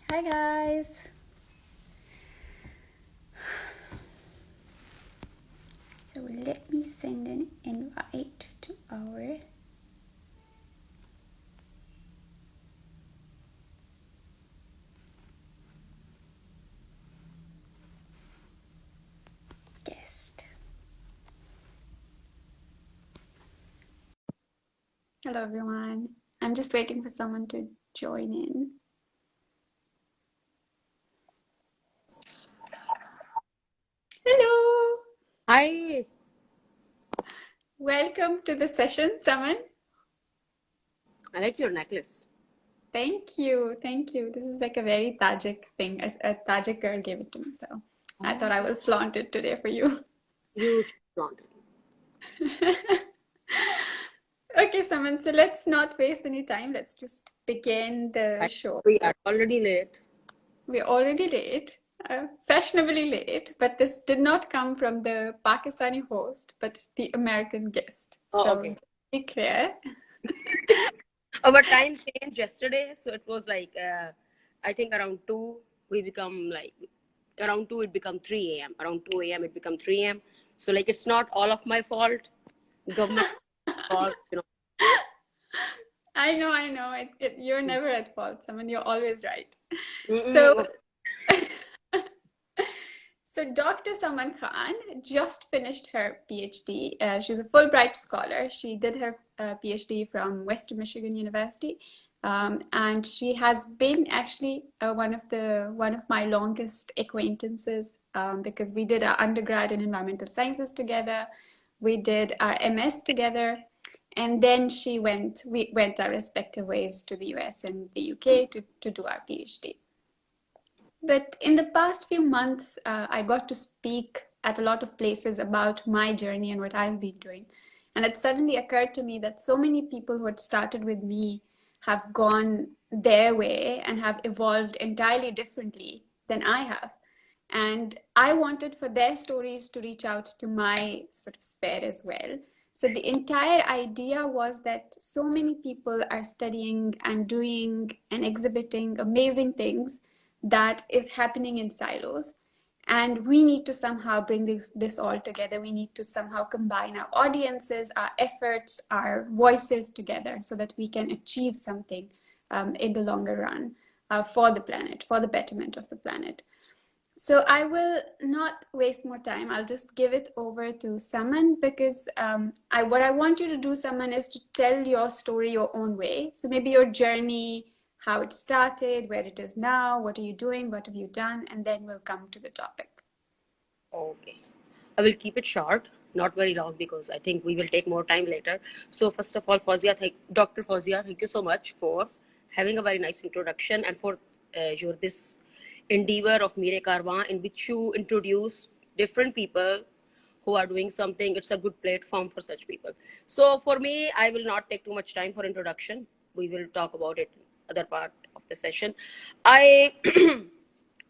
Hi guys. So let me send an invite to our guest. Hello everyone. I'm just waiting for someone to join in. Hello. Hi. Welcome to the session, Saman. I like your necklace. Thank you. Thank you. This is like a very Tajik thing. A Tajik girl gave it to me, so I thought Oh. I will flaunt it today for you. You should flaunt it. Okay, Saman, so let's not waste any time. Let's just begin the I, show. we are already late. We're already late, fashionably late, but this did not come from the Pakistani host, but the American guest. Oh, So okay. be clear. Our time changed yesterday, so it was like I think around 2 we become like around 2 it become 3 a.m. Around 2 a.m. it become 3 a.m. So like it's not all of my fault. Government fault. I know. You're never at fault, Saman. You're always right. So, Mm-mm. so Dr. Saman Khan just finished her PhD. She's a Fulbright scholar. She did her PhD from Western Michigan University, and she has been actually one of my longest acquaintances because we did our undergrad in environmental sciences together. We did our MS together, and then we went our respective ways to the US and the UK to do our PhD. But in the past few months, I got to speak at a lot of places about my journey and what I've been doing. And it suddenly occurred to me that so many people who had started with me have gone their way and have evolved entirely differently than I have. And I wanted for their stories to reach out to my sort of sphere as well. So the entire idea was that so many people are studying and doing and exhibiting amazing things that is happening in silos. And we need to somehow bring this all together. We need to somehow combine our audiences, our efforts, our voices together so that we can achieve something in the longer run for the planet, for the betterment of the planet. So I will not waste more time. I'll just give it over to Saman because what I want you to do, Saman, is to tell your story your own way. So maybe your journey, how it started, where it is now, what are you doing, what have you done, and then we'll come to the topic. Okay. I will keep it short, not very long, because I think we will take more time later. So first of all, Dr. Fawzia, thank you so much for having a very nice introduction and for your this endeavor of Mere Karwan, in which you introduce different people who are doing something. It's a good platform for such people. So for me, I will not take too much time for introduction. We will talk about it in other part of the session. I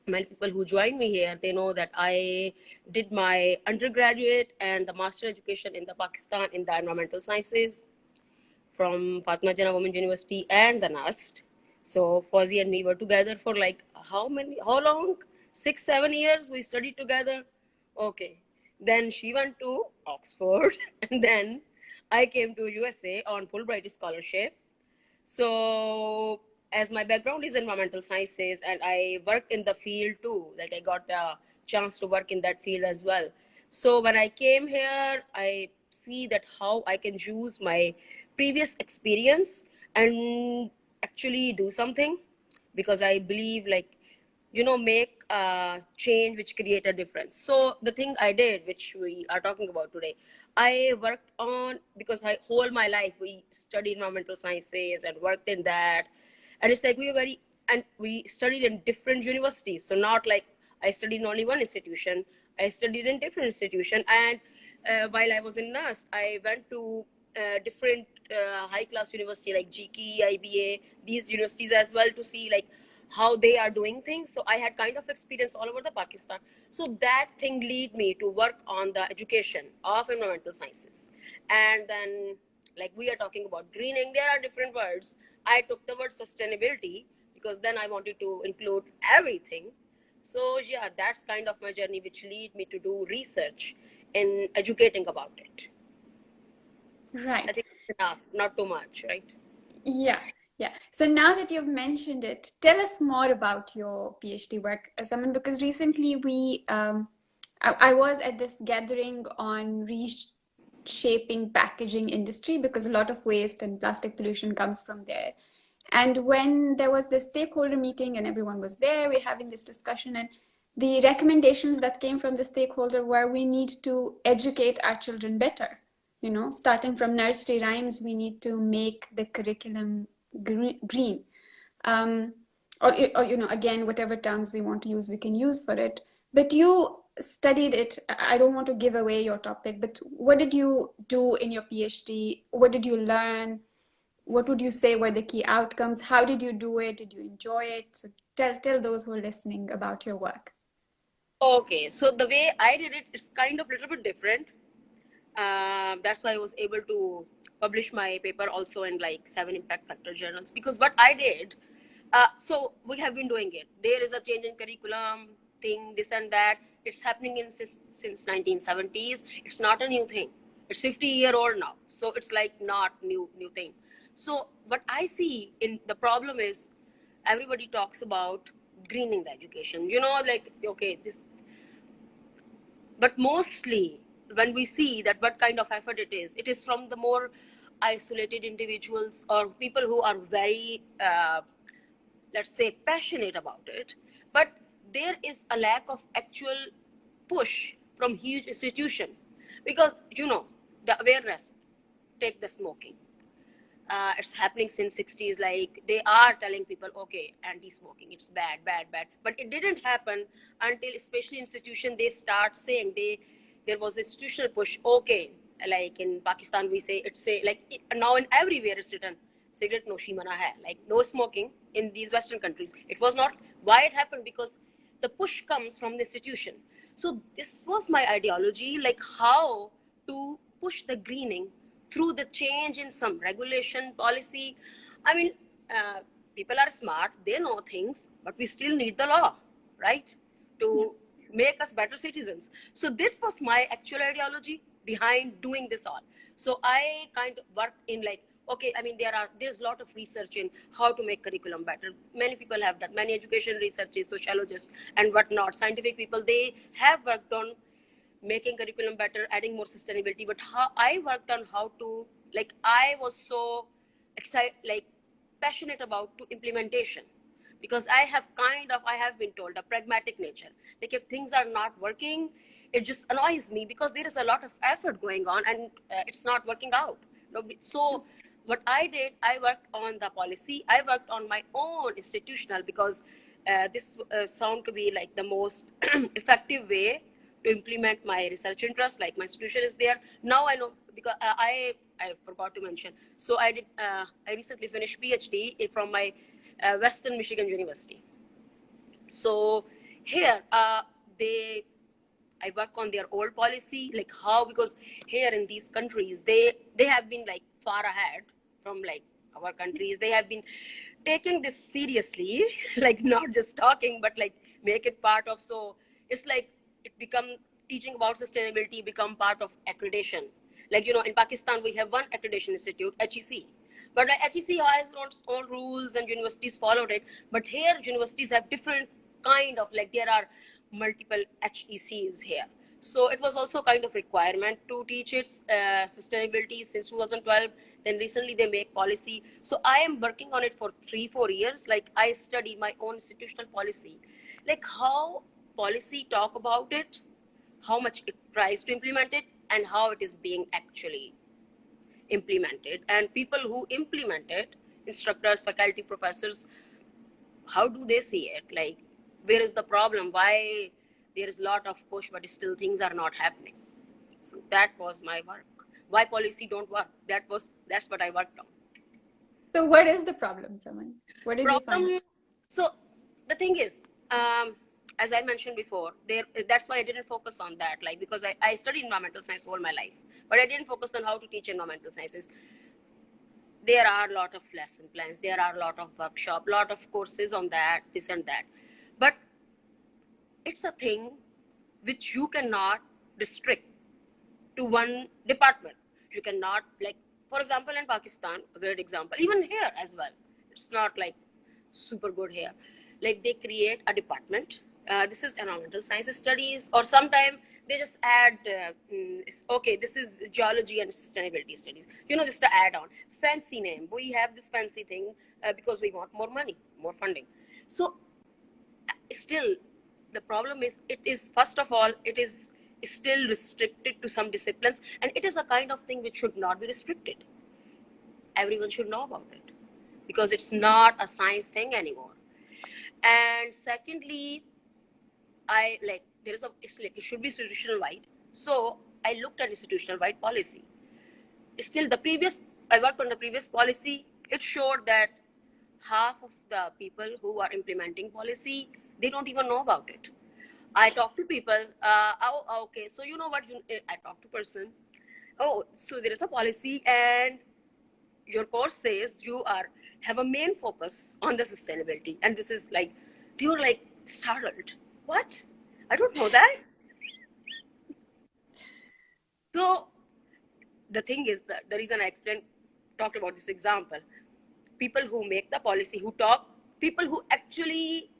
many people who joined me here, they know that I did my undergraduate and the master education in the Pakistan in the environmental sciences from Fatima Jana Women's University and the NAST. So Fauzi and me were together for like how long? 6 7 years we studied together. Okay. Then she went to Oxford and then I came to USA on Fulbright scholarship. So, as my background is environmental sciences and I worked in the field too, like I got the chance to work in that field as well. So, when I came here, I see that how I can use my previous experience and actually do something, because I believe like make a change which create a difference. So the thing I did, which we are talking about today, I worked on, because I whole my life we studied environmental sciences and worked in that, and it's like we studied in different universities. So not like I studied in only one institution. I studied in different institution, and while I was in NAS, I went to different high class university like GK, IBA, these universities as well, to see like how they are doing things. So I had kind of experience all over the Pakistan. So that thing lead me to work on the education of environmental sciences. And then, like we are talking about greening, there are different words. I took the word sustainability because then I wanted to include everything. So yeah, that's kind of my journey, which lead me to do research in educating about it. I Right. think it's enough, not too much, right? Yeah, yeah. So now that you've mentioned it, tell us more about your PhD work, Saman, because recently I was at this gathering on reshaping packaging industry because a lot of waste and plastic pollution comes from there. And when there was this stakeholder meeting and everyone was there, we're having this discussion, and the recommendations that came from the stakeholder were we need to educate our children better. Starting from nursery rhymes, we need to make the curriculum green. Um, or, again, whatever terms we want to use, we can use for it. But you studied it. I don't want to give away your topic, but what did you do in your PhD? What did you learn? What would you say were the key outcomes? How did you do it? Did you enjoy it? So tell those who are listening about your work. Okay, so the way I did it is kind of a little bit different. That's why I was able to publish my paper also in like 7 impact factor journals, because what I did, so we have been doing it. There is a change in curriculum thing, this and that. It's happening since 1970s. It's not a new thing. It's 50-year-old now. So it's like not new thing. So what I see in the problem is everybody talks about greening the education. Like, okay, this, but mostly when we see that what kind of effort it is from the more isolated individuals or people who are very let's say passionate about it, but there is a lack of actual push from huge institution, because the awareness, take the smoking, it's happening since 60s, like they are telling people, okay, anti-smoking, it's bad, but it didn't happen until especially institution they start saying there was institutional push. Okay, like in Pakistan we say, it's say like now in everywhere it's written cigarette noshi mana hai, like no smoking in these Western countries. It was not. Why it happened? Because the push comes from the institution. So this was my ideology, like how to push the greening through the change in some regulation policy. I mean, uh, people are smart, they know things, but we still need the law, right, to make us better citizens. So that was my actual ideology behind doing this all. So I kind of worked in like, okay, I mean, there's a lot of research in how to make curriculum better. Many people have done, many education researchers, sociologists and whatnot, scientific people, they have worked on making curriculum better, adding more sustainability. But how I worked on how to, like, I was so excited, like passionate about to implementation, because I have been told a pragmatic nature. Like if things are not working, it just annoys me because there is a lot of effort going on and it's not working out. So what I did, I worked on the policy. I worked on my own institutional, because this sound to be like the most effective way to implement my research interest. Like my institution is there now. I know because I forgot to mention. So I recently finished PhD from my Western Michigan University. So here they I work on their old policy, like how, because here in these countries they have been like far ahead from like our countries. They have been taking this seriously, like not just talking, but like make it part of. So it's like it become teaching about sustainability become part of accreditation. Like in Pakistan we have one accreditation institute, HEC, but like HEC has its own rules and universities followed it. But here universities have different kind of, like there are multiple HECs here. So it was also kind of requirement to teach its sustainability since 2012. Then recently they make policy. So I am working on it for 3-4 years. Like I study my own institutional policy, like how policy talk about it, how much it tries to implement it, and how it is being actually implemented. And people who implement it, instructors, faculty, professors, how do they see it? Like, where is the problem? Why there is a lot of push, but still things are not happening? So that was my work. Why policy don't work? That's what I worked on. So what is the problem, Saman? What did you find? Problem. So the thing is, as I mentioned before, that's why I didn't focus on that. Like because I studied environmental science all my life, but I didn't focus on how to teach environmental sciences. there are a lot of lesson plans, there are a lot of workshop, lot of courses on that, this and that, but it's a thing which you cannot restrict to one department. You cannot, like, for example, in Pakistan, a great example, even here as well, it's not like super good here. Like, they create a department. This is environmental science studies, or sometimes they just add, okay, this is geology and sustainability studies. Just to add on. Fancy name. We have this fancy thing because we want more money, more funding. So, still, the problem is, it is, first of all, it is still restricted to some disciplines, and it is a kind of thing which should not be restricted. Everyone should know about it because it's not a science thing anymore. And secondly, I like, there is a, it's like, it should be institutional wide. So I looked at institutional wide policy. Still, I worked on the previous policy. It showed that half of the people who are implementing policy, they don't even know about it. I talk to people. Okay, so you know what? I talk to person. Oh, so there is a policy, and your course says you have a main focus on the sustainability, and this is like, they were like startled. What? I don't know that. So the thing is that the reason I talked about this example, people who make the policy, who talk, people who actually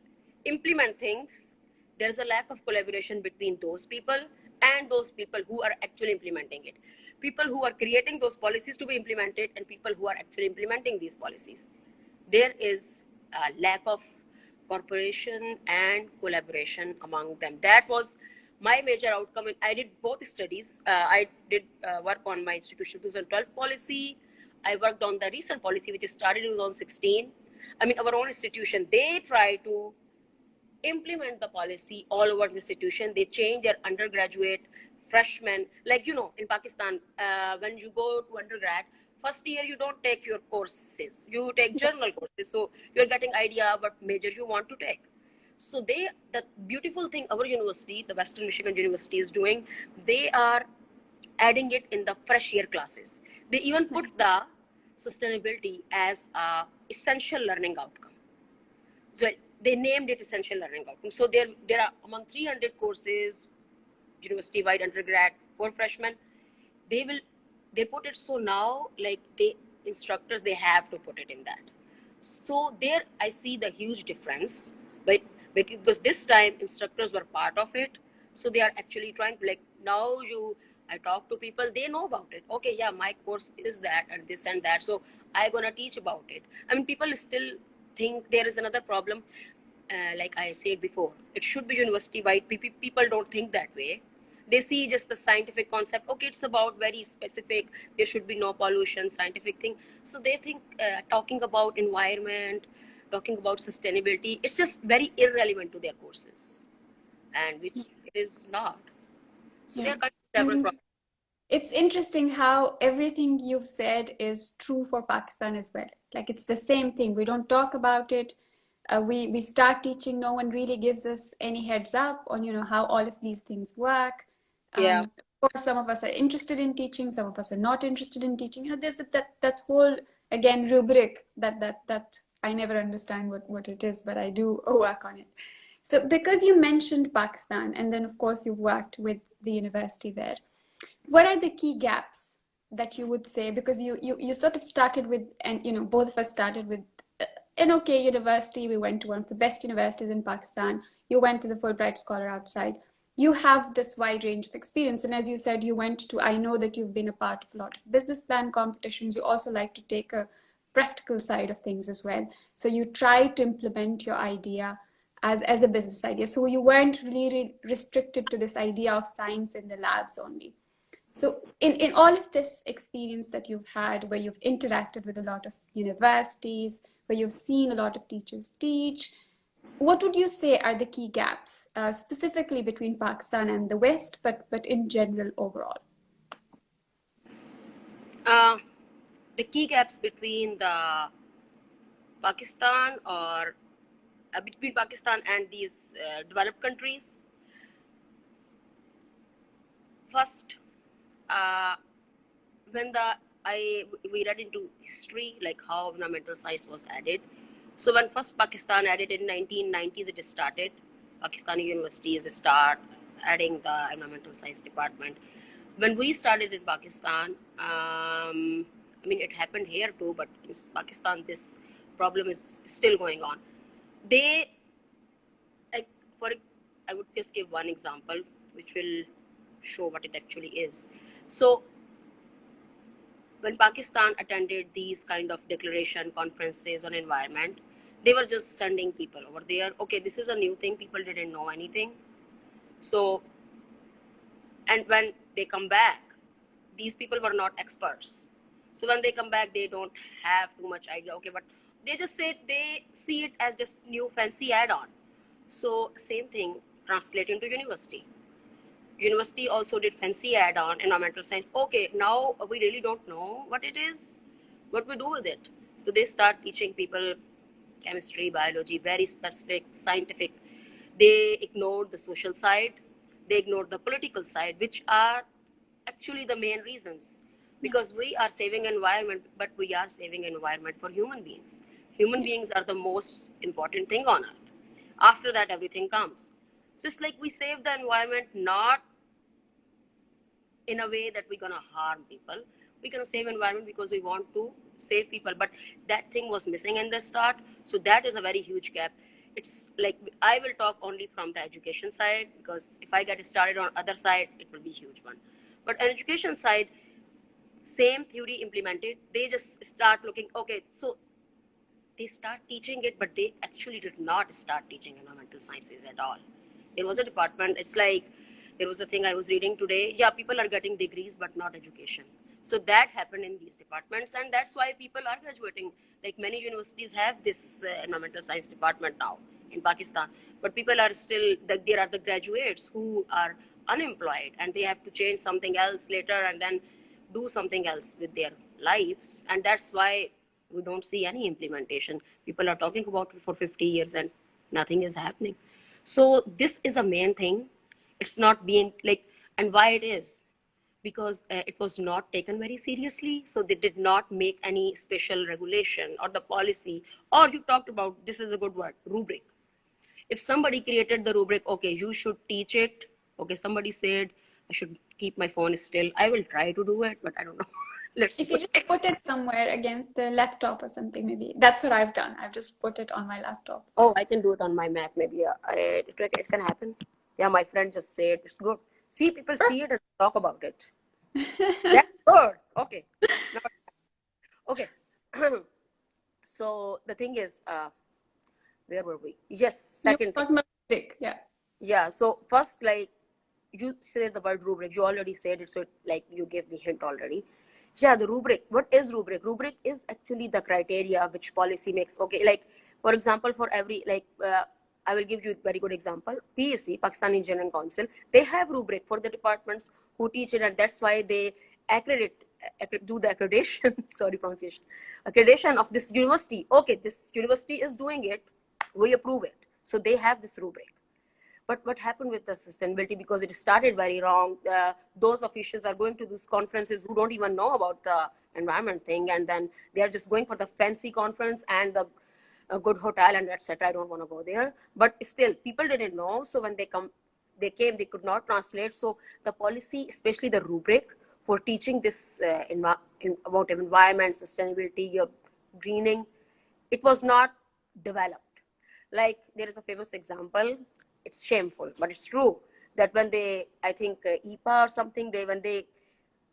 implement things, there's a lack of collaboration between those people and those people who are actually implementing it. People who are creating those policies to be implemented and people who are actually implementing these policies. There is a lack of cooperation and collaboration among them. That was my major outcome. I did both studies. I did work on my institution 2012 policy. I worked on the recent policy, which started in 2016. I mean, our own institution, they try to implement the policy all over the institution. They change their undergraduate, freshmen. Like, in Pakistan, when you go to undergrad, first year you don't take your courses. You take general courses. So you're getting idea what major you want to take. So the beautiful thing our university, the Western Michigan University, is doing, they are adding it in the fresh year classes. They even put the sustainability as a essential learning outcome. So they named it essential learning outcome. So there are among 300 courses, university-wide undergrad for freshmen. They put it, so now, like, instructors, they have to put it in that. So there I see the huge difference, but because this time instructors were part of it, so they are actually trying to, like, now I talk to people, they know about it. Okay, yeah, my course is that and this and that, so I gonna teach about it. I mean, people still think there is another problem. Like I said before, it should be university wide. People don't think that way. They see just the scientific concept. Okay, it's about very specific. There should be no pollution, scientific thing. So they think talking about environment, talking about sustainability, it's just very irrelevant to their courses, and which it is not. So there are kind of several problems. It's interesting how everything you've said is true for Pakistan as well. Like, it's the same thing. We don't talk about it. We start teaching. No one really gives us any heads up on, how all of these things work. Yeah. Of course, some of us are interested in teaching. Some of us are not interested in teaching. There's that whole, again, rubric that I never understand what it is, but I do work on it. So because you mentioned Pakistan, and then of course you've worked with the university there, what are the key gaps that you would say? Because you sort of started with, and both of us started with an okay university. We went to one of the best universities in Pakistan. You went as a Fulbright scholar outside. You have this wide range of experience, and as you said, you went to, I know that you've been a part of a lot of business plan competitions. You also like to take a practical side of things as well. So you try to implement your idea as a business idea. So you weren't really restricted to this idea of science in the labs only. So in all of this experience that you've had, where you've interacted with a lot of universities, where you've seen a lot of teachers teach, what would you say are the key gaps, specifically between Pakistan and the West, but in general overall? The key gaps between the Pakistan or between Pakistan and these developed countries. First, when the we read into history, like how environmental science was added. So when first Pakistan added in 1990s, it started. Pakistani universities start adding the environmental science department. When we started in Pakistan, I mean, it happened here too, but in Pakistan, this problem is still going on. They, like, I would just give one example, which will show what it actually is. So when Pakistan attended these kind of declaration conferences on environment, they were just sending people over there. Okay, this is a new thing. People didn't know anything. So, and when they come back, these people were not experts. So when they come back, they don't have too much idea. Okay, but they just say they see it as just new fancy add-on. So same thing translate into university. University also did fancy add-on environmental science. Okay, now we really don't know what it is, what we do with it. So they start teaching people chemistry, biology, very specific, scientific. They ignored the social side, they ignored the political side, which are actually the main reasons. Because we are saving environment, but we are saving environment for human beings. Human beings are the most important thing on earth. After that, everything comes. So it's like we save the environment not in a way that we're gonna harm people. We're gonna save environment because we want to save people. But that thing was missing in the start. So that is a very huge gap. It's like I will talk only from the education side, because if I get started on other side, it will be a huge one. But on education side, same theory implemented. They just start looking, okay, so they start teaching it, but they actually did not start teaching environmental sciences at all. There was a department, it's like, there was a thing I was reading today. Yeah, people are getting degrees, but not education. So that happened in these departments, and that's why people are graduating. Like many universities have this environmental science department now in Pakistan, but people are still, there are the graduates who are unemployed, and they have to change something else later and then do something else with their lives. And that's why we don't see any implementation. People are talking about it for 50 years and nothing is happening. So this is a main thing. It's not being like, and why it is? Because it was not taken very seriously. So they did not make any special regulation or the policy, or you talked about, this is a good word, rubric. If somebody created the rubric, okay, you should teach it. Okay, somebody said I should keep my phone still. I will try to do it, but I don't know. Let's If you just put it somewhere against the laptop or something, maybe. That's what I've done. I've just put it on my laptop. Oh, I can do it on my Mac. Maybe it can happen. Yeah, my friend just said it's good. See, people see it and talk about it. That's good. Okay. Okay. So the thing is, where were we? Yes, second thing. Rubric, yeah. Yeah. So first, like you said the word rubric. You already said it, so like you gave me hint already. Yeah, the rubric. What is rubric? Rubric is actually the criteria which policy makes. Okay, like for example, for every I will give you a very good example. PEC, Pakistan Engineering Council, they have rubric for the departments who teach it, and that's why they do the accreditation. Sorry, pronunciation. Accreditation of this university. Okay, this university is doing it. We approve it. So they have this rubric. But what happened with the sustainability, because it started very wrong, those officials are going to these conferences who don't even know about the environment thing, and then they are just going for the fancy conference and the good hotel and etc. I don't want to go there. But still, people didn't know. So when they came, they could not translate. So the policy, especially the rubric for teaching this about environment, sustainability, greening, it was not developed. Like there is a famous example. It's shameful, but it's true that when they, I think EPA or something, when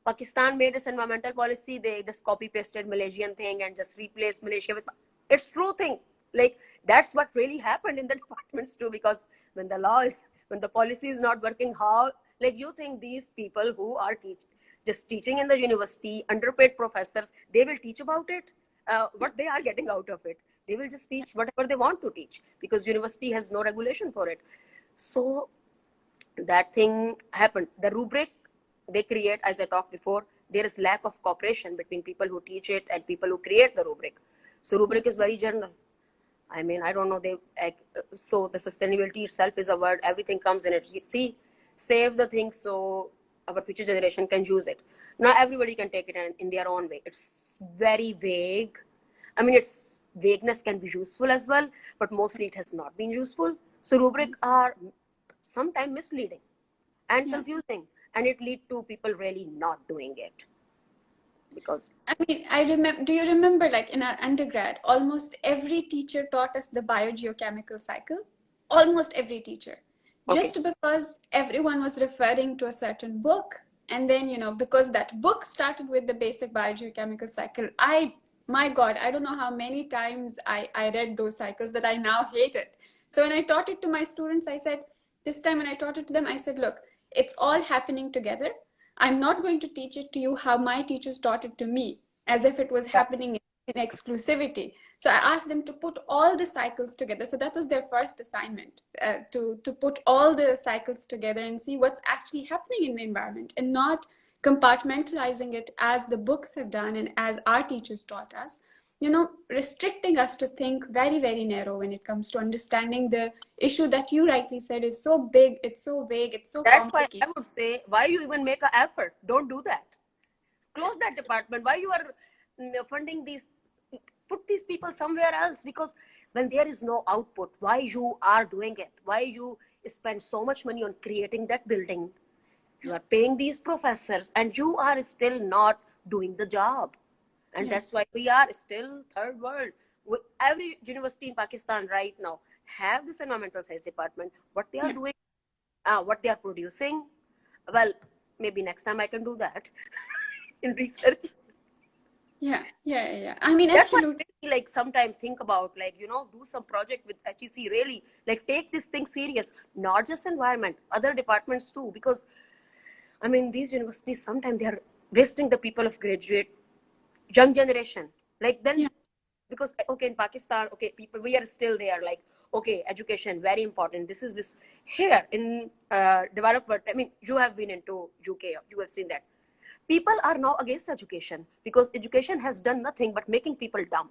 Pakistan made this environmental policy, they just copy pasted Malaysian thing and just replaced Malaysia with, it's true thing. Like that's what really happened in the departments too, because when the policy is not working, how, like you think these people who are just teaching in the university, underpaid professors, they will teach about it? What they are getting out of it? They will just teach whatever they want to teach, because university has no regulation for it. So that thing happened. The rubric they create, as I talked before, there is lack of cooperation between people who teach it and people who create the rubric. So rubric is very general. I mean, I don't know. So the sustainability itself is a word. Everything comes in it. You see, save the thing. So our future generation can use it. Not everybody can take it in their own way. It's very vague. I mean, its vagueness can be useful as well, but mostly it has not been useful. So rubric are sometimes misleading and Yeah. confusing, and it lead to people really not doing it because I mean, I remember, do you remember like in our undergrad, almost every teacher taught us the biogeochemical cycle? Almost every teacher. okay, Just because everyone was referring to a certain book. And then, because that book started with the basic biogeochemical cycle, my God, I don't know how many times I read those cycles that I now hate it. So when I taught it to my students, I said, this time when I taught it to them, I said, look, it's all happening together. I'm not going to teach it to you how my teachers taught it to me, as if it was yeah, happening in exclusivity. So I asked them to put all the cycles together. So that was their first assignment, to put all the cycles together and see what's actually happening in the environment, and not compartmentalizing it as the books have done and as our teachers taught us, restricting us to think very, very narrow when it comes to understanding the issue that you rightly said is so big, it's so vague, it's so that's why complicated. I would say, why you even make an effort? Don't do that. Close that department. Why you are funding these? Put these people somewhere else, because when there is no output, why you are doing it? Why you spend so much money on creating that building? You are paying these professors and you are still not doing the job. And Yeah. that's why we are still third world. Every university in Pakistan right now have this environmental science department. What they are Yeah. doing, what they are producing, well, maybe next time I can do that in research. Yeah, yeah, yeah, yeah. I mean, That's why absolutely. I really like sometimes think about, like, do some project with HEC, really like take this thing serious, not just environment, other departments too, because I mean, these universities sometimes they are wasting the people of graduate, young generation. Like Yeah, then, because okay, in Pakistan, okay, people we are still there. Like okay, education very important. This is this here in developed world. I mean, you have been into UK, you have seen that. People are now against education because education has done nothing but making people dumb.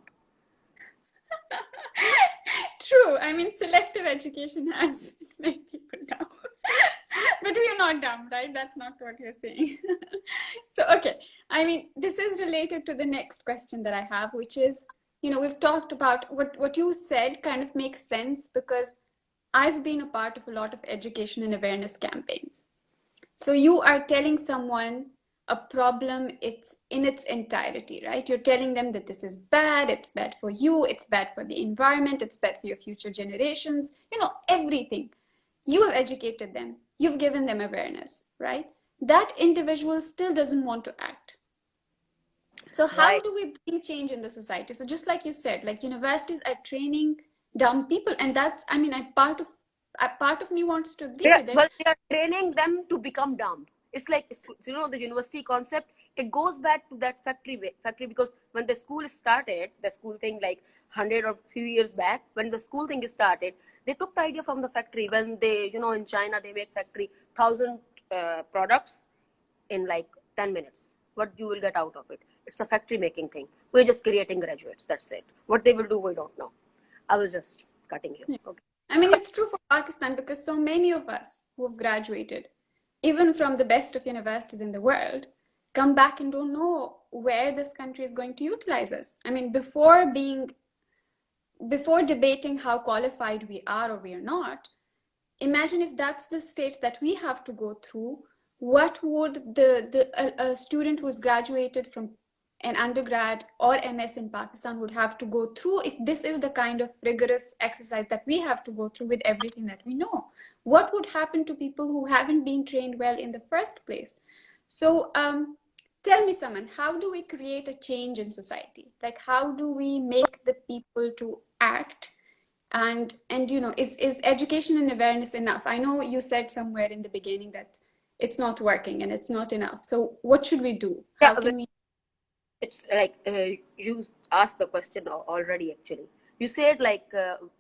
true. I mean, selective education has made people dumb. But we are not dumb, right? That's not what you're saying. So, okay. I mean, this is related to the next question that I have, which is, we've talked about what you said kind of makes sense because I've been a part of a lot of education and awareness campaigns. So you are telling someone a problem, it's in its entirety, right? You're telling them that this is bad, it's bad for you, it's bad for the environment, it's bad for your future generations, everything. You have educated them, you've given them awareness, right? That individual still doesn't want to act. So how Right. do we bring change in the society? So just like you said, like universities are training dumb people, and that's, I mean, a part of me wants to agree Yeah, with it. well, they are training them to become dumb. It's like the university concept. It goes back to that factory because when the school started, the school thing like 100 or few years back, when the school thing started, they took the idea from the factory. When they in China they make factory 1,000 products in like 10 minutes. What you will get out of it? It's a factory making thing. We're just creating graduates. That's it. What they will do, we don't know. I was just cutting you. Yeah. Okay. I mean, it's true for Pakistan because so many of us who have graduated, even from the best of universities in the world, come back and don't know where this country is going to utilize us. I mean, before debating how qualified we are or we are not, imagine if that's the state that we have to go through. What would a student who's graduated from an undergrad or MS in Pakistan would have to go through if this is the kind of rigorous exercise that we have to go through with everything that we know? What would happen to people who haven't been trained well in the first place? So tell me, Saman, how do we create a change in society? Like, how do we make the people to act? And is education and awareness enough? I know you said somewhere in the beginning that it's not working and it's not enough. So what should we do? Yeah, How can we? it's like you asked the question already. Actually, you said like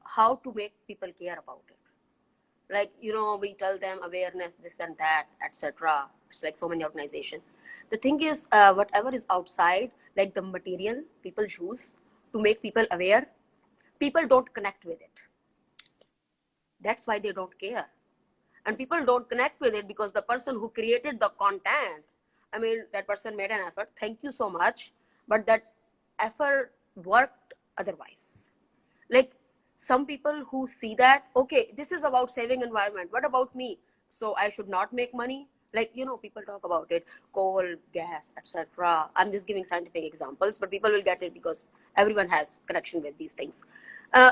how to make people care about it. Like we tell them awareness, this and that, etc. It's like so many organization. The thing is, whatever is outside, like the material people use to make people aware, people don't connect with it. That's why they don't care. and people don't connect with it because the person who created the content, I mean, that person made an effort, thank you so much, but that effort worked otherwise. Like, some people who see that, okay, this is about saving environment, what about me, so I should not make money. Like, people talk about it, coal, gas, etc. I'm just giving scientific examples, but people will get it because everyone has connection with these things.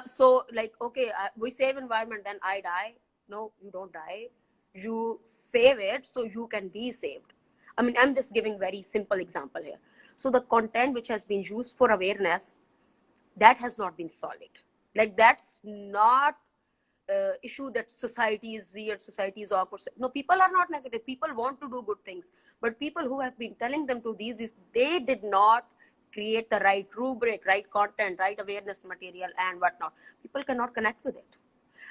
So like, okay, we save environment, then I die. No, you don't die, you save it so you can be saved. I mean, I'm just giving very simple example here. So the content which has been used for awareness, that has not been solid. Like, that's not issue that society is weird, society is awkward. No, people are not negative, people want to do good things, but people who have been telling them to these, they did not create the right rubric, right content, right awareness material and whatnot. People cannot connect with it.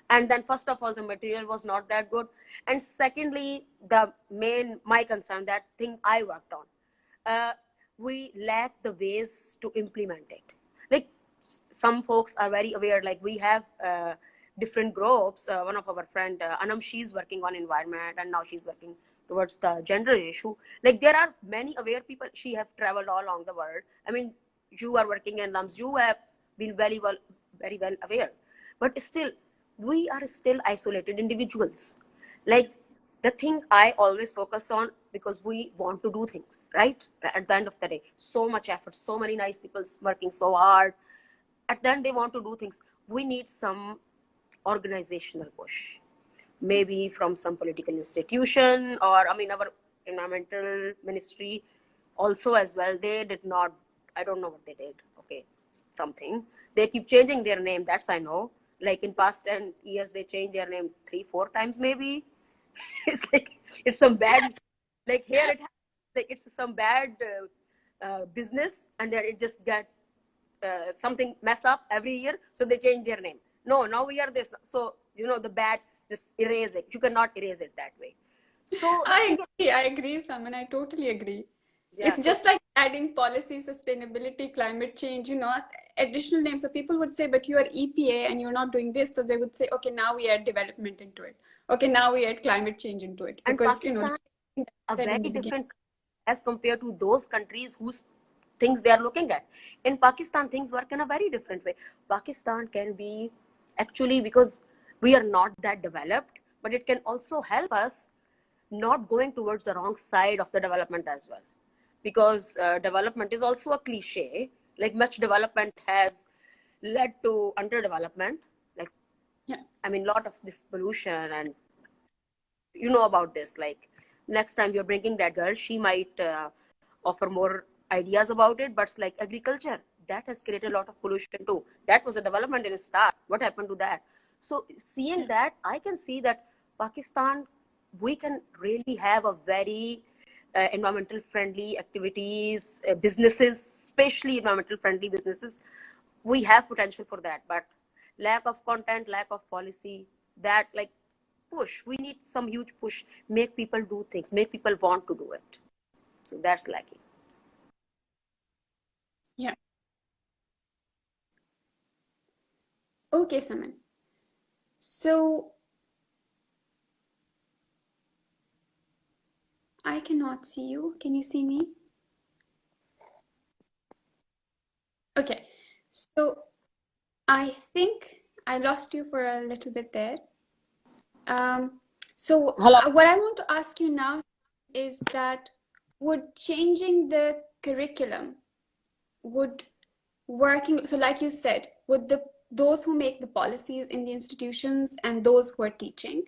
And then, first of all, the material was not that good, and secondly, the main my concern, that thing I worked on, we lack the ways to implement it. Like, some folks are very aware, like we have different groups. One of our friend, Anam, she's working on environment, and now she's working towards the gender issue. Like, there are many aware people. She have traveled all along the world. I mean, you are working in LUMS, you have been very well aware, but still we are still isolated individuals. Like, the thing I always focus on, because we want to do things right at the end of the day, so much effort, so many nice people working so hard, at the end they want to do things. We need some organizational push, maybe from some political institution, or I mean, our environmental ministry also as well. They did not, I don't know what they did. Okay, something, they keep changing their name, that's I know. Like, in past 10 years they changed their name 3-4 times maybe. It's like, it's some bad, like here it like it's some bad business, and then it just got something mess up every year, so they change their name. No, now we are this, so the bad, just erase it. You cannot erase it that way. So the thing is, I agree, Saman. I totally agree. yeah, It's so just like adding policy, sustainability, climate change, additional names. So people would say, but you are EPA and you're not doing this. So they would say, okay, now we add development into it. Okay, now we add climate change into it. and Because, Pakistan a said in very the beginning. different as compared to those countries whose things they are looking at. In Pakistan, things work in a very different way. Pakistan can be, actually, because we are not that developed, but it can also help us not going towards the wrong side of the development as well. Because development is also a cliche. Like, much development has led to underdevelopment. Like, Yeah. I mean, lot of this pollution, and you know about this. Like, next time you're bringing that girl, she might offer more ideas about it. But it's like agriculture, that has created a lot of pollution too. That was a development in a start. What happened to that? So seeing that, I can see that Pakistan, we can really have a very environmental friendly activities, businesses, especially environmental friendly businesses. We have potential for that, but lack of content, lack of policy, that, like, push, we need some huge push, make people do things, make people want to do it. So that's lacking. Yeah. Okay, Saman. So I cannot see you. Can you see me? Okay. So I think I lost you for a little bit there. So Hello. what I want to ask you now is that would changing the curriculum, would working, so like you said, would those who make the policies in the institutions and those who are teaching,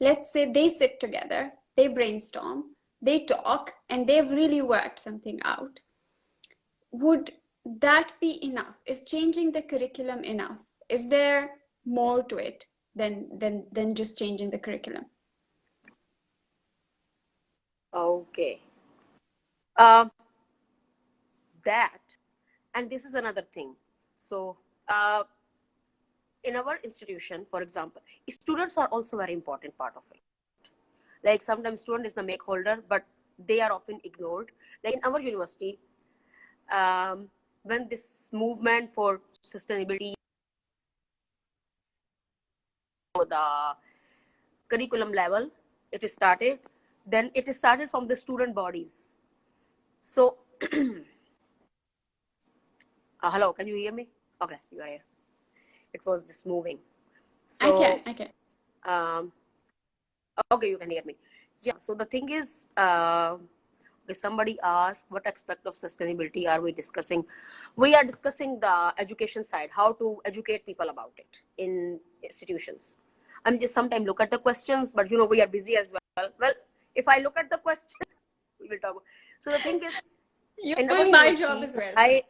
let's say they sit together, they brainstorm, they talk, and they've really worked something out. Would that be enough? Is changing the curriculum enough? Is there more to it than just changing the curriculum? Okay. Um, that, and this is another thing. So, in our institution, for example, students are also very important part of it. Like, sometimes student is the make holder, but they are often ignored. Like, in our university, when this movement for sustainability, the curriculum level, it is started. Then it is started from the student bodies. So, hello, can you hear me? Okay, you are here. It was just moving. So, I can. um, okay, you can hear me. Yeah. So the thing is, if somebody asked what aspect of sustainability are we discussing, we are discussing the education side, how to educate people about it in institutions. I'm just sometimes look at the questions, but we are busy as well. Well, if I look at the question, we will talk. So the thing is, You're in our doing my job university, as well.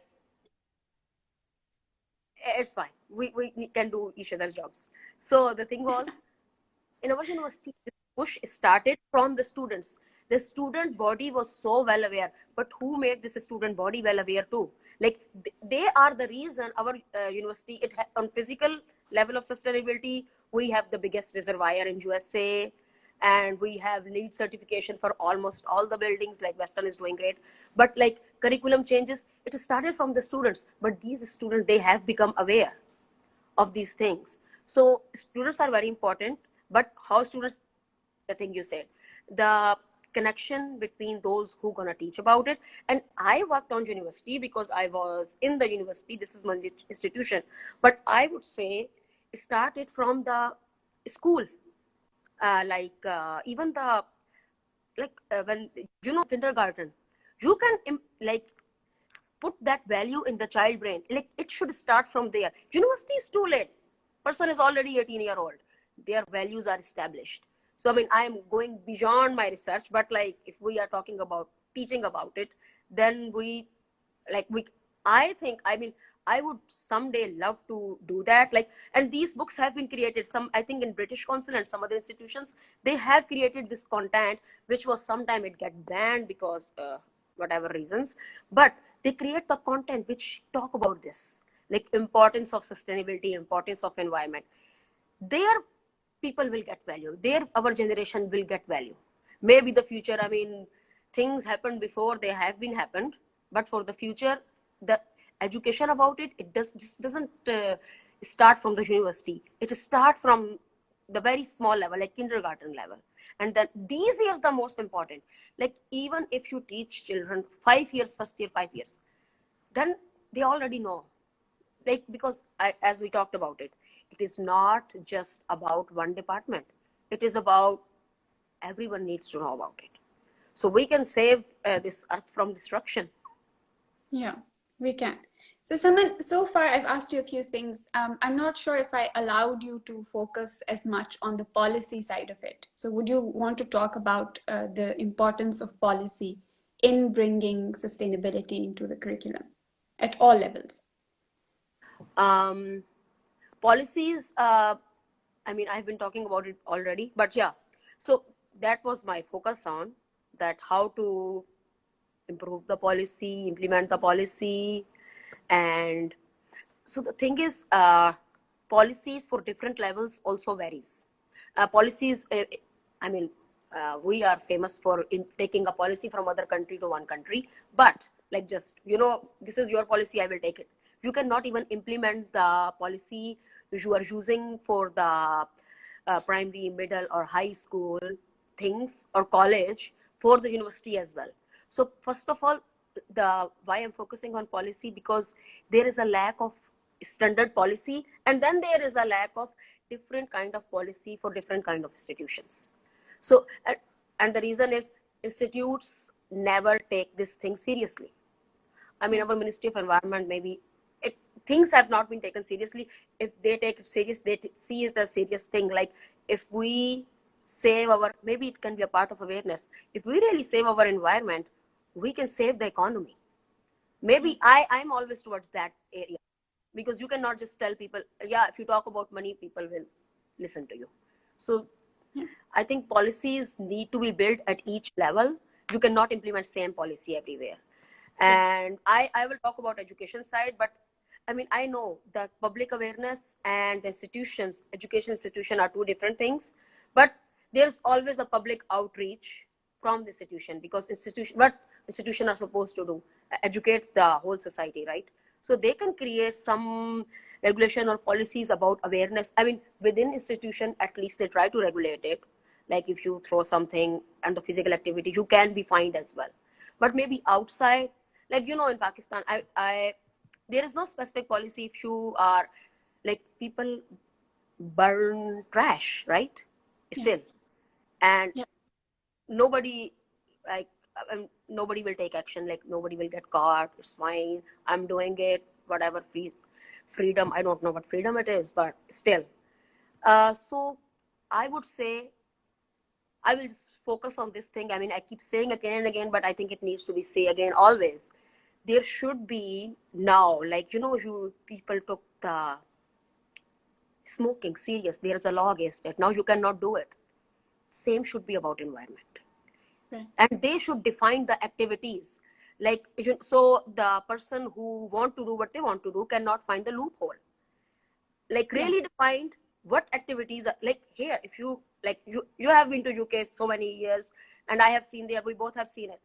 it's fine. We can do each other's jobs. So the thing was, in our university, this push started from the students. The student body was so well aware, but who made this student body well aware too? Like they are the reason our university, on physical level of sustainability, we have the biggest reservoir in USA, and we have LEED certification for almost all the buildings. Like Western is doing great, but like curriculum changes, it started from the students. But these students, they have become aware of these things. So students are very important, but how students, the thing you said, the connection between those who gonna teach about it. And I worked on university because I was in the university. This is my institution, but I would say it started from the school, even the when kindergarten, you can like put that value in the child brain. Like it should start from there. University is too late. Person is already 18-year-old. Their values are established. So I mean, I am going beyond my research, but like if we are talking about teaching about it, then I think, I mean, I would someday love to do that. Like, and these books have been created. Some, I think, in British Council and some other institutions, they have created this content, which was sometime it get banned because whatever reasons. But they create the content which talk about this, like importance of sustainability, importance of environment. Their people will get value. Our generation will get value. Maybe the future, I mean, things happened before, they have been happened, but for the future, the education about it, just doesn't start from the university. It start from the very small level, like kindergarten level. And then these years the most important. Like even if you teach children 5 years, first year 5 years, then they already know. Like, because as we talked about it, it is not just about one department. It is about everyone needs to know about it. So we can save this earth from destruction. Yeah, we can. So, Saman, so far I've asked you a few things. I'm not sure if I allowed you to focus as much on the policy side of it. So, would you want to talk about the importance of policy in bringing sustainability into the curriculum at all levels? Policies, I mean, I've been talking about it already, but yeah. So that was my focus on that, how to improve the policy, implement the policy. And so the thing is, policies for different levels also varies. Policies, I mean, we are famous for taking a policy from other country to one country, but like just, this is your policy, I will take it. You cannot even implement the policy you are using for the primary, middle, or high school things, or college, for the university as well. So first of all, why I'm focusing on policy, because there is a lack of standard policy, and then there is a lack of different kind of policy for different kind of institutions. So and the reason is institutes never take this thing seriously. I mean, our Ministry of Environment, maybe things have not been taken seriously. If they take it serious, they see it as a serious thing. Like if we save maybe it can be a part of awareness. If we really save our environment, we can save the economy. Maybe I'm always towards that area, because you cannot just tell people, yeah, if you talk about money, people will listen to you. So I think policies need to be built at each level. You cannot implement same policy everywhere. And I will talk about education side, but I mean, I know that public awareness and the education institution are two different things, but there's always a public outreach from the institution, because what institution are supposed to do, educate the whole society, right? So they can create some regulation or policies about awareness. I mean, within institution, at least they try to regulate it. Like if you throw something and the physical activity, you can be fined as well. But maybe outside, like, in Pakistan, there is no specific policy if you are, like, people burn trash, right? Yeah. Still. And Yeah. nobody, like, nobody will take action, like nobody will get caught. It's fine, I'm doing it, whatever. Freedom, I don't know what freedom it is, but still. So I would say I will just focus on this thing. I mean, I keep saying again and again, but I think it needs to be said again always. There should be now, like, you people took the smoking serious. There's a law against it. Now you cannot do it. Same should be about environment. Right. And they should define the activities. Like, so the person who want to do what they want to do cannot find the loophole. Like, Yeah. really defined what activities are, like, here, if you, like, you have been to UK so many years, and I have seen there, we both have seen it.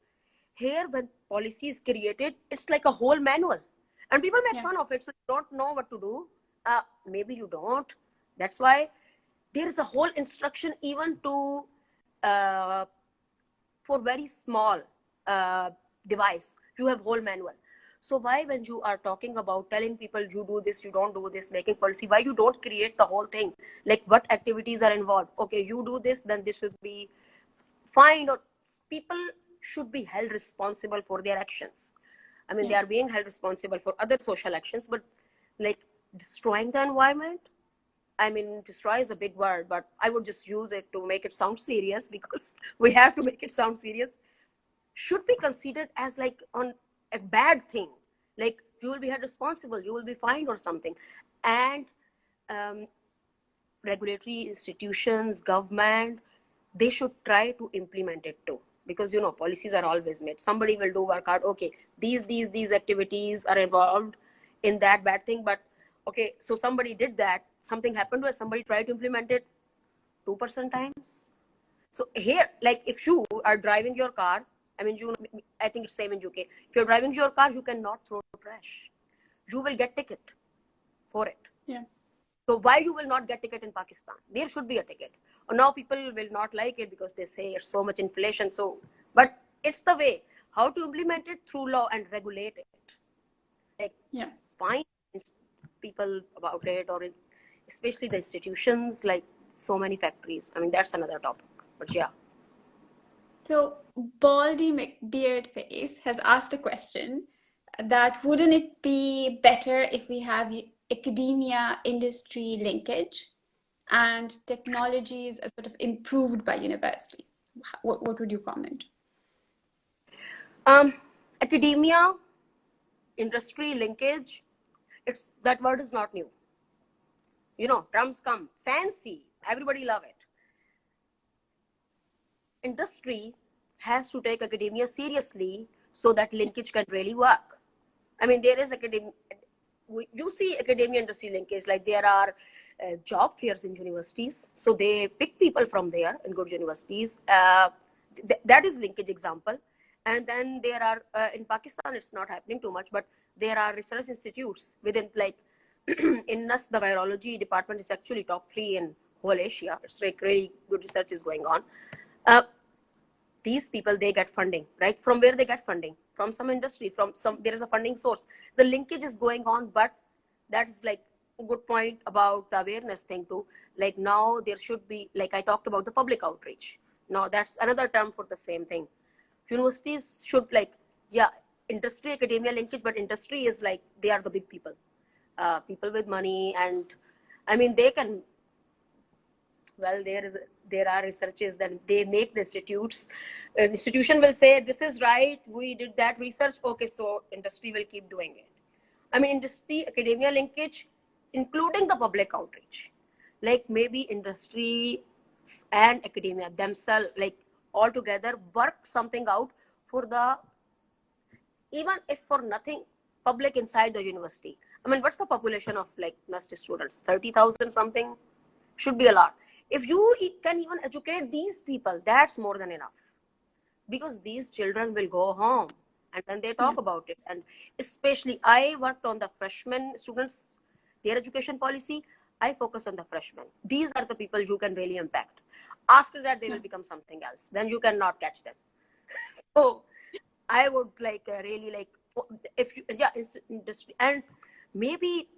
Here, when policy is created, it's like a whole manual, and people make Yeah. fun of it. So you don't know what to do. Maybe you don't. That's why there is a whole instruction even to for very small device. You have whole manual. So why, when you are talking about telling people you do this, you don't do this, making policy, why you don't create the whole thing? Like, what activities are involved? Okay, you do this, then this should be fined, or people should be held responsible for their actions. I mean, Yeah. they are being held responsible for other social actions, but, like, destroying the environment, I mean, destroy is a big word, but I would just use it to make it sound serious, because we have to make it sound serious. Should be considered as, like, on a bad thing. Like, you will be held responsible, you will be fined or something. And um, regulatory institutions, government, they should try to implement it too. Because, policies are always made. Somebody will do work hard. Okay, these activities are involved in that bad thing. But okay, so somebody did that, something happened to us, somebody tried to implement it 2% times. So here, like, if you are driving your car, I mean, I think it's same in UK. If you're driving your car, you cannot throw trash. You will get ticket for it. Yeah. So why you will not get ticket in Pakistan? There should be a ticket. Or now people will not like it because they say it's so much inflation. So, but it's the way. How to implement it? Through law and regulate it. Like, Yeah. fine people about it, or especially the institutions, like so many factories. I mean, that's another topic. But yeah. So Baldy McBeardface has asked a question that wouldn't it be better if we have academia industry linkage and technologies are sort of improved by university? What would you comment? Um, Academia, industry linkage, it's, that word is not new. Terms come fancy, everybody love it. Industry has to take academia seriously so that linkage can really work. I mean, there is you see academia industry linkage, like there are job fairs in universities, so they pick people from there in good universities. That is linkage example. And then there are in Pakistan it's not happening too much, but there are research institutes within, like, in NUS, the virology department is actually top 3 in whole Asia. It's like really good research is going on. These people, they get funding, right? From where they get funding? From some industry, from some, there is a funding source. The linkage is going on, but that is, like, a good point about the awareness thing too. Like, now there should be, like I talked about, the public outreach. Now that's another term for the same thing. Universities should, like, yeah, industry academia linkage, but industry is like, they are the big people, people with money, and I mean, they can, well, there are researches that they make the institution will say this is right, we did that research, okay, so industry will keep doing it. I mean, industry academia linkage, including the public outreach, like maybe industry and academia themselves, like, all together work something out for the, even if for nothing, public inside the university. I mean, what's the population of, like, NUST students? 30,000 something, should be a lot. If you can even educate these people, that's more than enough, because these children will go home and then they talk Yeah. about it. And especially, I worked on the freshman students, their education policy, I focus on the freshmen. These are the people you can really impact. After that, they will become something else. Then you cannot catch them. So I would like really like, if you, yeah, it's industry. And maybe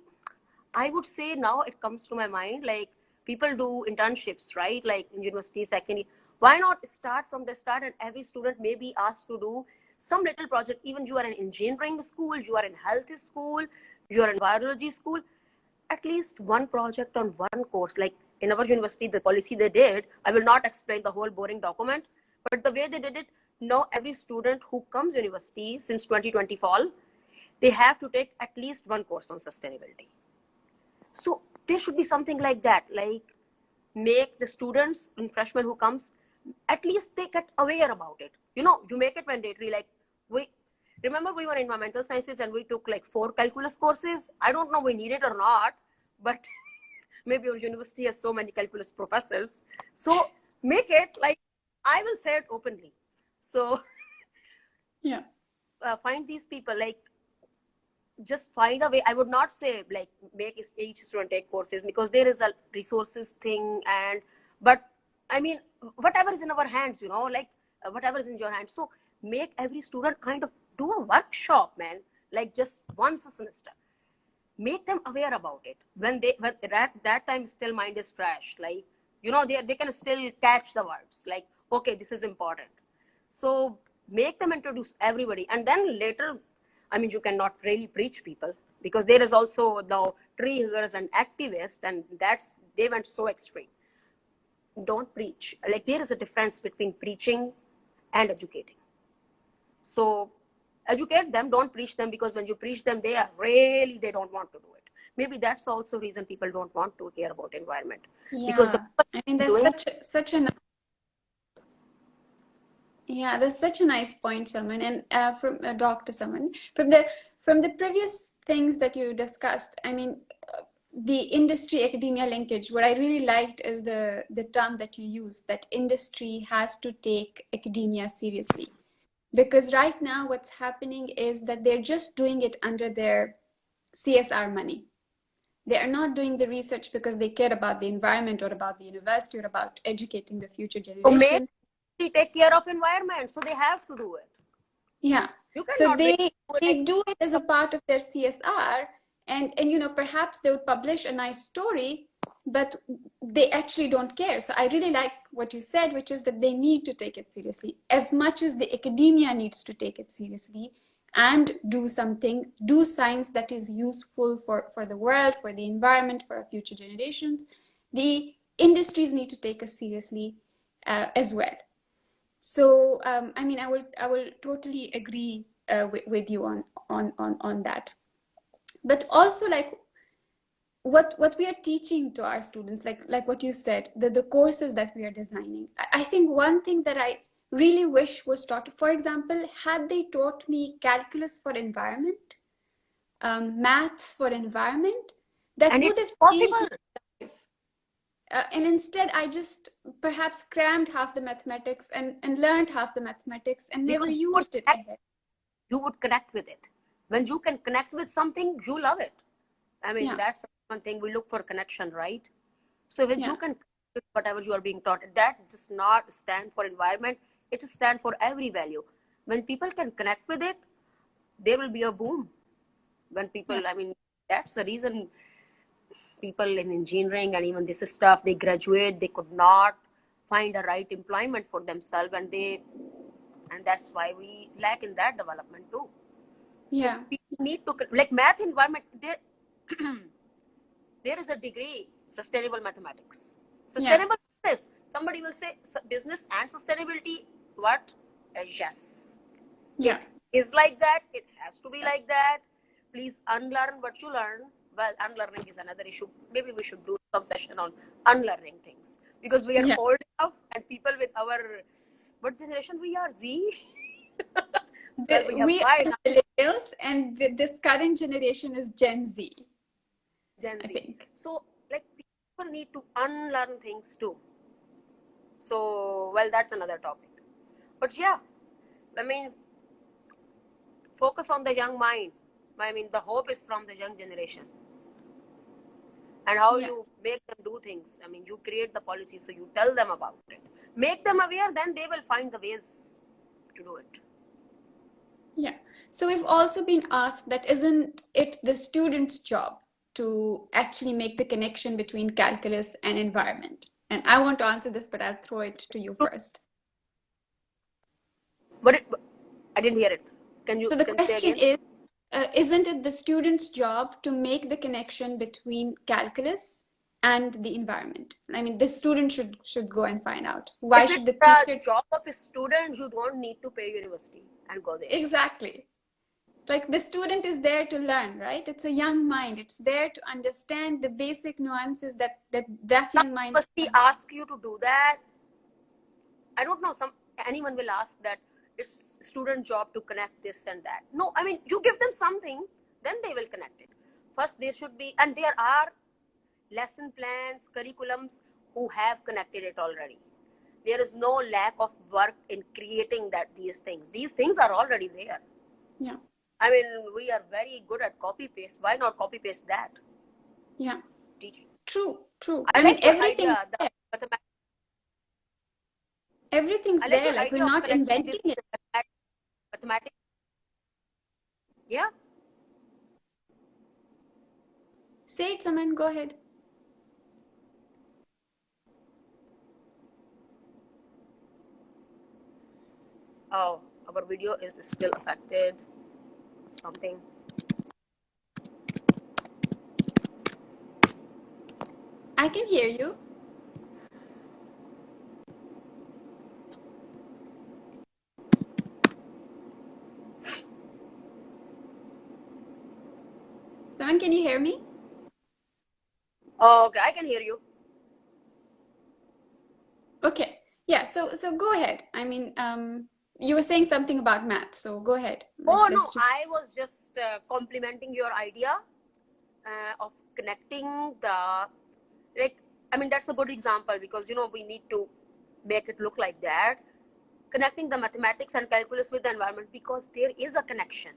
I would say now it comes to my mind, like people do internships, right? Like in university, second year. Why not start from the start and every student may be asked to do some little project. Even you are in engineering school, you are in health school, you are in biology school, at least one project on one course. Like in our university, the policy they did, I will not explain the whole boring document, but the way they did it, now every student who comes university since 2020 fall, they have to take at least one course on sustainability. So there should be something like that, like make the students and freshmen who comes, at least they get aware about it. You know, you make it mandatory. Like we remember we were in environmental sciences and we took like 4 calculus courses. I don't know we need it or not, but maybe our university has so many calculus professors. So make it like, I will say it openly. So Yeah. find these people, like just find a way. I would not say like make each student take courses, because there is a resources thing, and but I mean whatever is in our hands, you know, like whatever is in your hands. So make every student kind of do a workshop, man, like just once a semester. Make them aware about it when that time still mind is fresh, like you know they can still catch the words, like okay, this is important. So make them introduce everybody, and then later, I mean, you cannot really preach people, because there is also the tree huggers and activists, and that's, they went so extreme. Don't preach. Like there is a difference between preaching and educating. So educate them, don't preach them, because when you preach them, they don't want to do it. Maybe that's also reason people don't want to care about environment, because the Yeah. I mean, that's doing, such a yeah, that's such a nice point, Saman, and from Dr. Saman, from the previous things that you discussed. I mean, the industry academia linkage. What I really liked is the term that you used, that industry has to take academia seriously, because right now what's happening is that they're just doing it under their CSR money. They are not doing the research because they care about the environment or about the university or about educating the future to make generation. take care of environment, so they have to do it. Yeah. You So cannot really do it they like, do it as a part of their CSR, and you know, perhaps they would publish a nice story, but they actually don't care. So I really like what you said, which is that they need to take it seriously as much as the academia needs to take it seriously and do something, do science that is useful for the world, for the environment, for our future generations. The industries need to take us seriously as well. So I mean, I will totally agree with you on that. But also, like what we are teaching to our students, like what you said, the courses that we are designing. I think one thing that I really wish was taught. For example, had they taught me calculus for environment, maths for environment, that and would it's have changed possible, my life. And instead, I just perhaps crammed half the mathematics and learned half the mathematics and never because used it ahead. you would connect with it. When you can connect with something, you love it. I mean, Yeah, that's one thing, we look for connection, right? So when yeah, you can, whatever you are being taught, that does not stand for environment, it stands for every value. When people can connect with it, there will be a boom. When people, yeah, I mean, that's the reason people in engineering and even this stuff, they graduate, they could not find a right employment for themselves, and that's why we lack in that development too. So yeah, people need to, like math environment, there there is a degree, sustainable mathematics, yeah, sustainable business. Somebody will say business and sustainability. What? Yes, yeah, it is like that. It has to be like that. Please unlearn what you learn. Well, unlearning is another issue. Maybe we should do some session on unlearning things, because we are yeah. old enough, and people with our, what generation we are, Z. Well, we have We Y are now, millennials, and this current generation is Gen Z, Gen I Z. think. So like people need to unlearn things too. So well, that's another topic. But yeah, I mean, focus on the young mind. I mean, the hope is from the young generation. and how Yeah. you make them do things. I mean, you create the policy, so you tell them about it, make them aware, then they will find the ways to do it. Yeah. So we've also been asked that isn't it the student's job to actually make the connection between calculus and environment? And I want to answer this, but I'll throw it to you first. But I didn't hear it. So the Can say question again? is, isn't it the student's job to make the connection between calculus and the environment? I mean, the student should go and find out. Why If should it's the the teacher? job of a student, you don't need to pay university and go there. Exactly. Like the student is there to learn, right? It's a young mind. It's there to understand the basic nuances that young mind. University ask you to do that. I don't know. Anyone will ask that it's student job to connect this and that. No, I mean you give them something, then they will connect it. First, there should be, and there are lesson plans, curriculums who have connected it already. There is no lack of work in creating these things. These things are already there. Yeah. I mean, we are very good at copy paste. Why not copy paste that? Yeah. Teach. True. I mean, like your everything's idea. there. Mathematics. Everything's I like there. your Like idea we're of not connecting this inventing it. with mathematics. Yeah. Say it, Saman. Go ahead. Oh, our video is still affected. Something. I can hear you. Saman, can you hear me? Oh, okay, I can hear you. Okay. Yeah. So go ahead. I mean, you were saying something about math, so go ahead. Oh no, I was just complimenting your idea of connecting the, like, I mean, that's a good example because, you know, we need to make it look like that. Connecting the mathematics and calculus with the environment because there is a connection.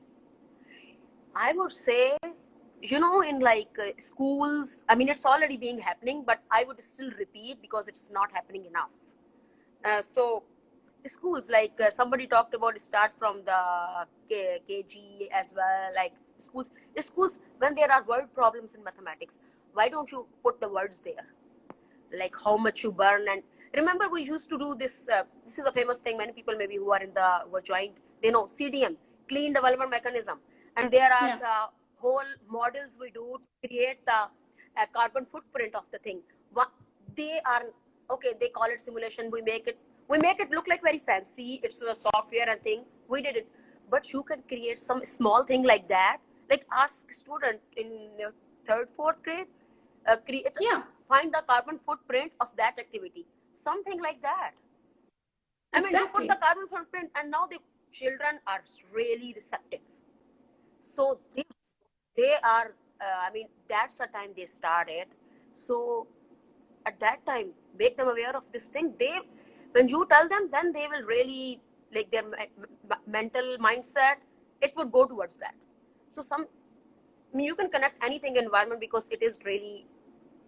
I would say, you know, in like schools, I mean, it's already being happening, but I would still repeat because it's not happening enough. So the schools, like somebody talked about, start from the KG as well, like schools, when there are word problems in mathematics, why don't you put the words there, like how much you burn? And remember, we used to do this, this is a famous thing, many people maybe who are in the were joined, they know CDM, clean development mechanism, and there are the whole models we do to create the carbon footprint of the thing. They are okay, they call it simulation, we make it look like very fancy, it's a software and thing, we did it, but you can create some small thing like that, like ask student in third, fourth grade, find the carbon footprint of that activity, something like that. I mean, you put the carbon footprint, and now the children are really receptive, so they are I mean, that's the time they started. So at that time, make them aware of this thing. When you tell them, then they will really, like, their mental mindset, it would go towards that. So I mean, you can connect anything environment because it is really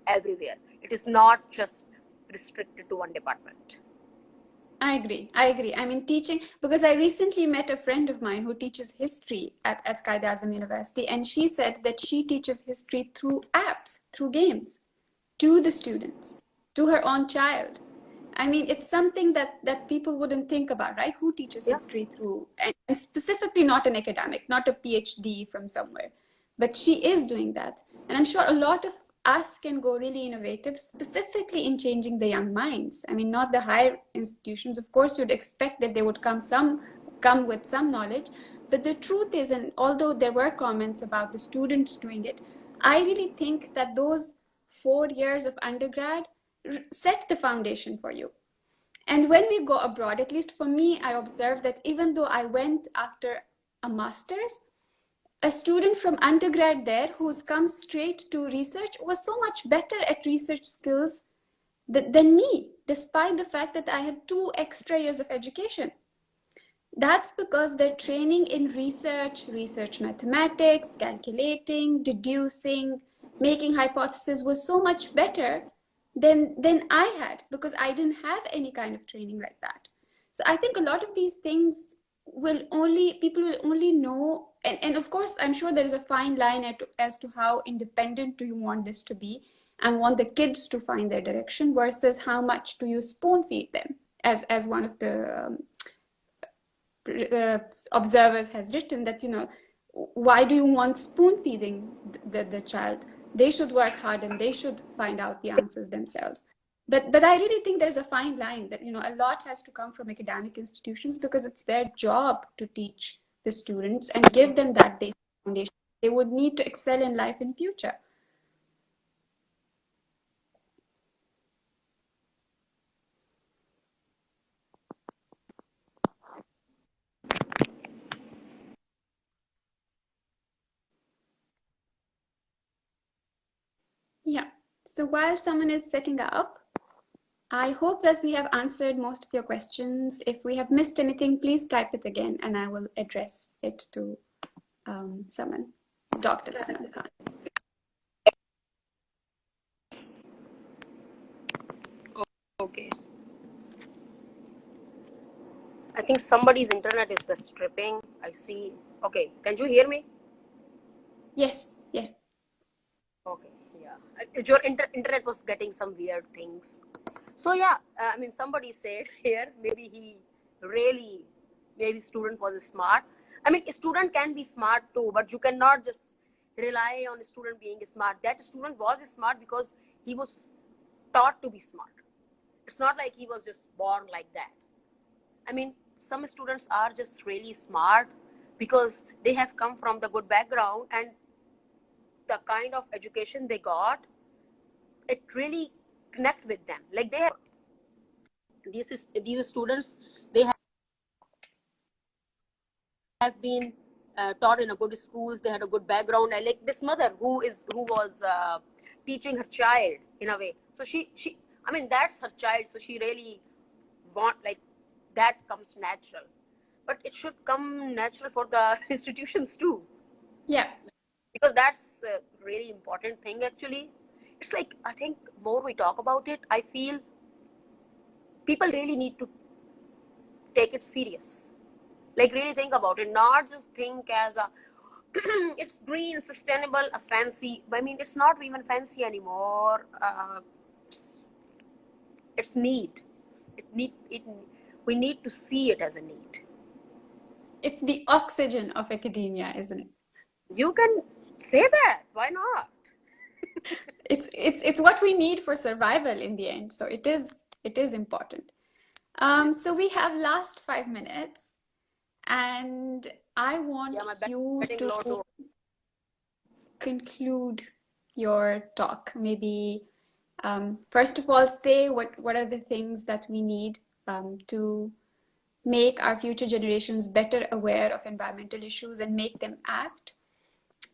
everywhere. It is not just restricted to one department. I agree. I mean, teaching, because I recently met a friend of mine who teaches history at Quaid-e-Azam University, and she said that she teaches history through apps, through games, to the students, to her own child. I mean, it's something that people wouldn't think about, right? Who teaches history through, and specifically not an academic, not a PhD from somewhere, but she is doing that. And I'm sure a lot of us can go really innovative, specifically in changing the young minds. I mean, not the higher institutions. Of course, you'd expect that they would come with some knowledge, but the truth is, and although there were comments about the students doing it, I really think that those 4 years of undergrad set the foundation for you. And when we go abroad, at least for me, I observed that even though I went after a master's, a student from undergrad there who's come straight to research was so much better at research skills than me, despite the fact that I had 2 extra years of education. That's because their training in research mathematics, calculating, deducing, making hypothesis was so much better than I had, because I didn't have any kind of training like that. So I think a lot of these things people will only know, and of course I'm sure there is a fine line as to how independent do you want this to be, and want the kids to find their direction, versus how much do you spoon feed them, as one of the observers has written, that why do you want spoon feeding the child? They should work hard and they should find out the answers themselves. But I really think there's a fine line that a lot has to come from academic institutions, because it's their job to teach the students and give them that basic foundation they would need to excel in life in future. Yeah. So while someone is setting up, I hope that we have answered most of your questions. If we have missed anything, please type it again and I will address it to Saman, Dr. Saman Khan. Okay. I think somebody's internet is just tripping. I see. Okay. Can you hear me? Yes, yes. Okay. Yeah. Your internet was getting some weird things. So yeah, I mean, somebody said here, maybe he really, maybe student was smart. I mean, a student can be smart too, but you cannot just rely on a student being smart. That student was smart because he was taught to be smart. It's not like he was just born like that. I mean, some students are just really smart because they have come from the good background, and the kind of education they got, it really connect with them. Like they have these students, they have been taught in a good schools. They had a good background. I like this mother who was teaching her child in a way. So she I mean, that's her child. So she really want, like, that comes natural. But it should come natural for the institutions too. Yeah. Because that's a really important thing actually. It's like, I think more we talk about it, I feel people really need to take it serious. Like really think about it, not just think as a it's green, sustainable, a fancy. I mean, it's not even fancy anymore. It's need. We need to see it as a need. It's the oxygen of academia, isn't it? You can say that. Why not? It's what we need for survival in the end. So it is important. So we have last 5 minutes, and I want you to conclude your talk. Maybe first of all, say what are the things that we need to make our future generations better aware of environmental issues and make them act.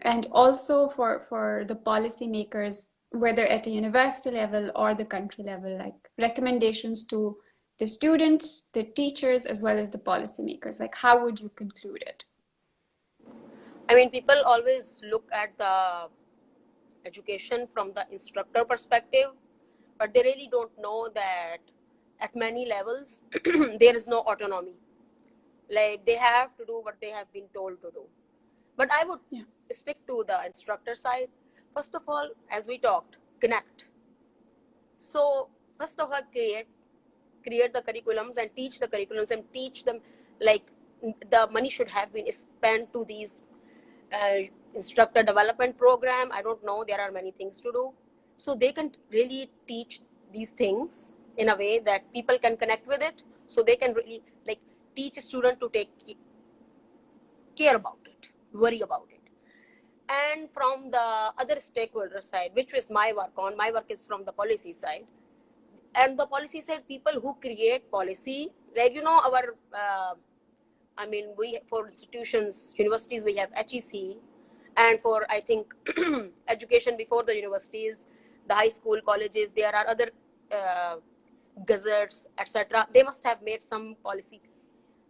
And also for the policymakers, whether at a university level or the country level, like recommendations to the students, the teachers, as well as the policymakers. Like, how would you conclude it? I mean, people always look at the education from the instructor perspective, but they really don't know that at many levels there is no autonomy. Like they have to do what they have been told to do. But I would stick to the instructor side. First of all, as we talked, connect. So first of all, create the curriculums and teach the curriculums and teach them, like the money should have been spent to these instructor development program. I don't know, there are many things to do. So they can really teach these things in a way that people can connect with it. So they can really like teach a student to take care about it, worry about it. And from the other stakeholder side, which is my work is from the policy side. And the policy side, people who create policy, like, our, I mean, we, for institutions, universities, we have HEC. And for, I think, education before the universities, the high school, colleges, there are other gazettes, etc. They must have made some policy.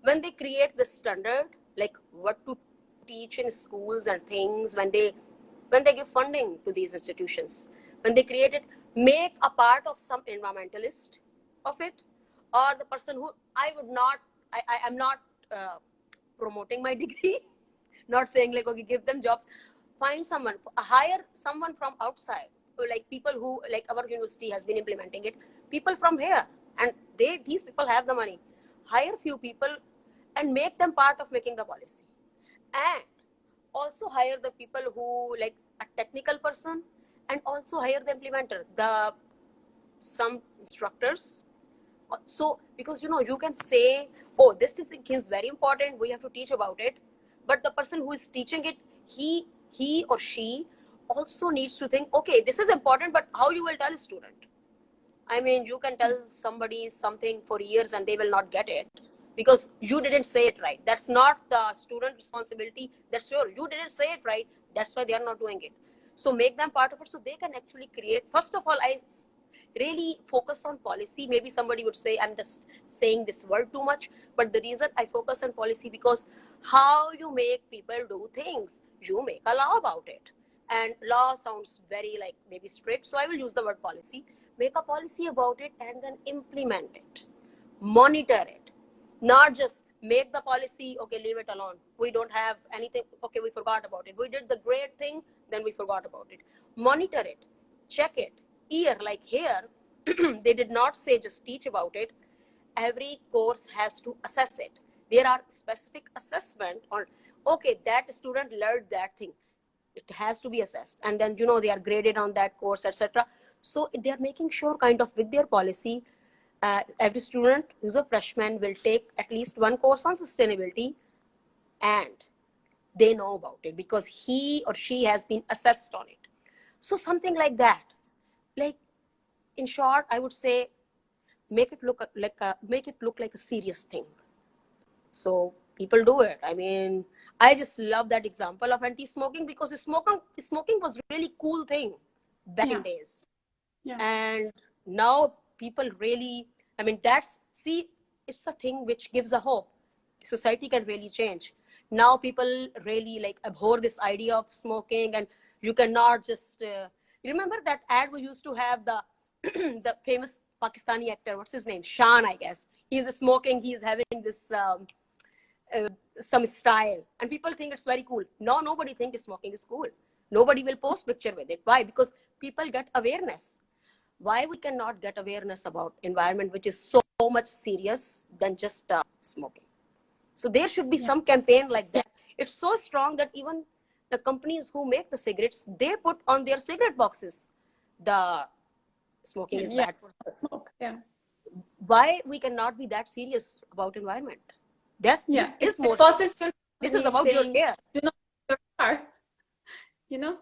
When they create the standard, like what to teach in schools and things, when when they give funding to these institutions, when they create it, make a part of some environmentalist of it, or the person who I would not, I am not promoting my degree, not saying like, okay, give them jobs. Find someone, hire someone from outside, like people who, like our university has been implementing it, people from here, and these people have the money. Hire few people and make them part of making the policy. And also hire the people who, like a technical person, and also hire the implementer, some instructors. So because you can say, oh, this thing is very important, we have to teach about it, but the person who is teaching it, he or she also needs to think, okay, this is important, but how you will tell a student? I mean, you can tell somebody something for years and they will not get it because you didn't say it right. That's not the student responsibility. That's you didn't say it right. That's why they are not doing it. So make them part of it so they can actually create. First of all, I really focus on policy. Maybe somebody would say I'm just saying this word too much, but the reason I focus on policy because how you make people do things, you make a law about it. And law sounds very like maybe strict, so I will use the word policy. Make a policy about it and then implement it, monitor it, not just make the policy, okay, leave it alone, we don't have anything, okay, we forgot about it, we did the great thing, then we forgot about it. Monitor it, check it. Here, like here, they did not say just teach about it. Every course has to assess it. There are specific assessment on, okay, that student learned that thing, it has to be assessed, and then they are graded on that course, etc. So they are making sure kind of with their policy, every student who's a freshman will take at least one course on sustainability, and they know about it because he or she has been assessed on it. So something like that. Like, in short, I would say make it look like a serious thing. So people do it. I mean, I just love that example of anti-smoking because smoking was really cool thing back in days. Yeah. And now people really, I mean, it's a thing which gives a hope. Society can really change. Now people really like abhor this idea of smoking, and you cannot just, remember that ad we used to have, the the famous Pakistani actor, what's his name? Shan, I guess. He's smoking, he's having this, some style, and people think it's very cool. No, nobody thinks smoking is cool. Nobody will post picture with it. Why? Because people get awareness. Why we cannot get awareness about environment, which is so much serious than just smoking? So there should be some campaign like that. It's so strong that even the companies who make the cigarettes, they put on their cigarette boxes, the smoking is bad for health. Yeah. Why we cannot be that serious about environment? This is more. This is about your care. Do not your car.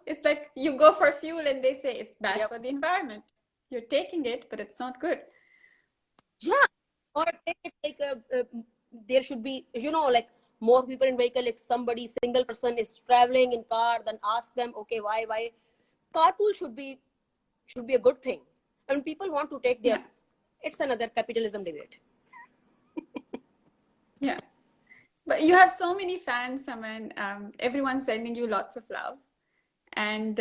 It's like you go for fuel and they say it's bad for the environment. You're taking it, but it's not good. Yeah. Or like there should be, like more people in vehicle. If somebody, single person is traveling in car, then ask them, okay, why? Carpool should be a good thing. I mean, people want to take their, it's another capitalism debate. Yeah. But you have so many fans, Saman. Everyone's sending you lots of love. And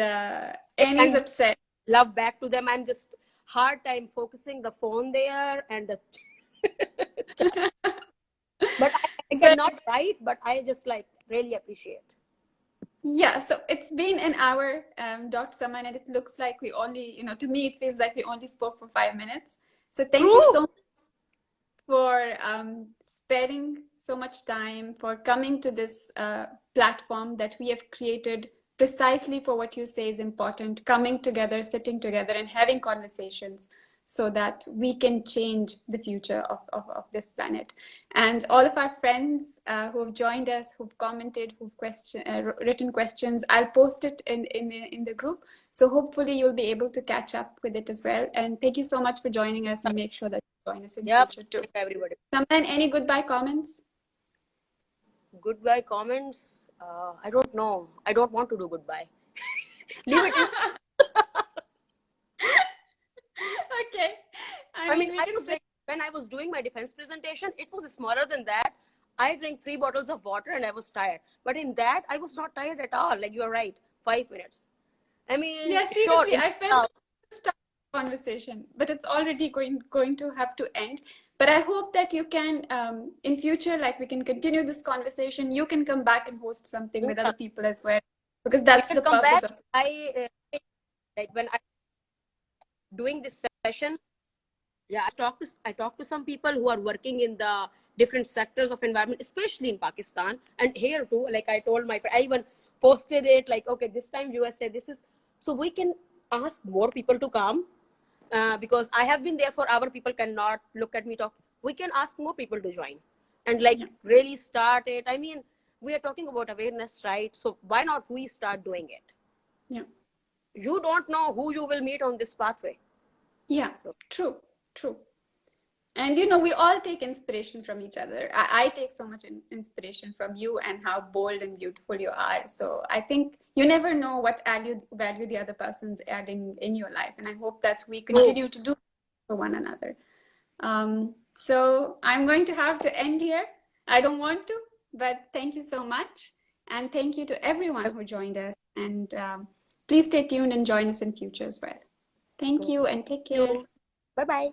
Annie's upset. Love back to them. I'm just hard time focusing the phone there and the but I cannot write, but I just like really appreciate. Yeah, so it's been an hour, Dr. Saman, and it looks like we only, to me, it feels like we only spoke for 5 minutes. So thank you so much for sparing so much time, for coming to this platform that we have created precisely for what you say is important, coming together, sitting together, and having conversations so that we can change the future of this planet. And all of our friends who have joined us, who've commented, who've written questions, I'll post it in the group. So hopefully you'll be able to catch up with it as well. And thank you so much for joining us, and make sure that you join us in the future too. Everybody. Saman, any goodbye comments? Goodbye comments? I don't know. I don't want to do goodbye. Leave it. Okay. I mean, I would say when I was doing my defense presentation, it was smaller than that. I drank 3 bottles of water and I was tired. But in that, I was not tired at all. Like, you are right. 5 minutes. I mean, Yeah, sure, seriously, I felt start conversation, but it's already going to have to end. But I hope that you can, in future, like we can continue this conversation. You can come back and host something with yeah, other people as well, because you that's can the come purpose back. of. Like when I doing this session, yeah, I talk to some people who are working in the different sectors of environment, especially in Pakistan and here too. Like I told my friend, I even posted it like, okay, this time USA, this is so we can ask more people to come because I have been there for our people cannot look at me talk. We can ask more people to join and like Yeah, really start it. I mean, we are talking about awareness, right? So why not we start doing it? yeah, You don't know who you will meet on this pathway. yeah. So True, true. And you know, we all take inspiration from each other. I take so much inspiration from you and how bold and beautiful you are. So I think you never know what value the other person's adding in your life. And I hope that we continue to do for one another. So I'm going to have to end here. I don't want to, but thank you so much. And thank you to everyone who joined us. And please stay tuned and join us in future as well. Thank you and take care. bye bye.